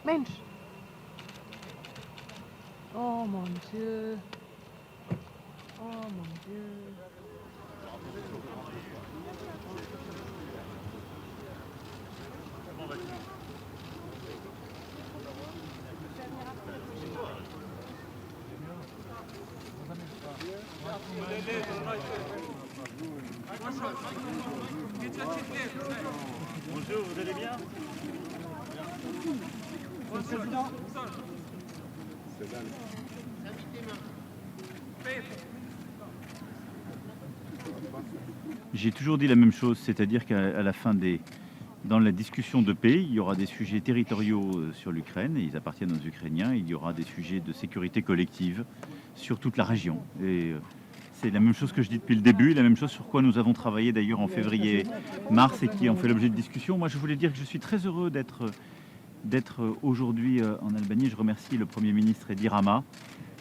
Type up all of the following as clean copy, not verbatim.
Mensch! Oh mon Dieu! Oh mon Dieu! Bonjour, vous allez bien? J'ai toujours dit la même chose, c'est-à-dire qu'à la fin dans la discussion de paix, il y aura des sujets territoriaux sur l'Ukraine, et ils appartiennent aux Ukrainiens, il y aura des sujets de sécurité collective sur toute la région. Et c'est la même chose que je dis depuis le début, la même chose sur quoi nous avons travaillé d'ailleurs en février-mars et qui ont fait l'objet de discussions. Moi, je voulais dire que je suis très heureux d'être aujourd'hui en Albanie. Je remercie le Premier ministre Edi Rama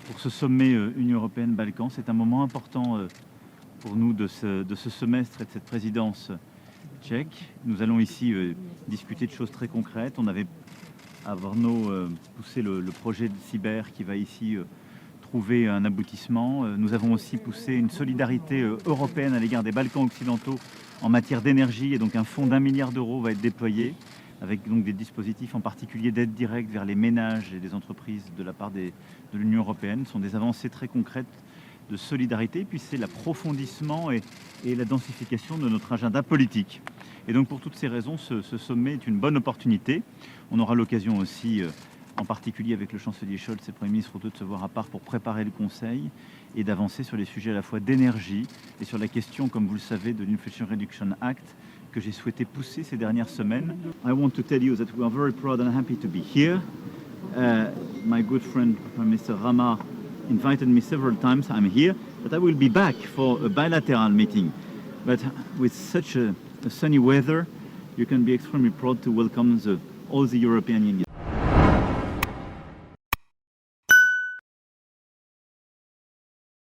pour ce sommet Union européenne-Balkans. C'est un moment important pour nous de ce semestre et de cette présidence tchèque. Nous allons ici discuter de choses très concrètes. On avait à Brno poussé le projet de cyber qui va ici trouver un aboutissement. Nous avons aussi poussé une solidarité européenne à l'égard des Balkans occidentaux en matière d'énergie, et donc un fonds d'1 milliard d'euros va être déployé avec donc des dispositifs en particulier d'aide directe vers les ménages et les entreprises de la part de l'Union européenne. Ce sont des avancées très concrètes de solidarité, puis c'est l'approfondissement et la densification de notre agenda politique. Et donc pour toutes ces raisons, ce sommet est une bonne opportunité. On aura l'occasion aussi, en particulier avec le chancelier Scholz et le Premier ministre Rutte, de se voir à part pour préparer le Conseil et d'avancer sur les sujets à la fois d'énergie et sur la question, comme vous le savez, de l'Inflation Reduction Act que j'ai souhaité pousser ces dernières semaines. I want to tell you that we are very proud and happy to be here. My good friend Prime Minister Rama invited me several times. I'm here, but I will be back for a bilateral meeting. But with such a sunny weather, you can be extremely proud to welcome all the European Union.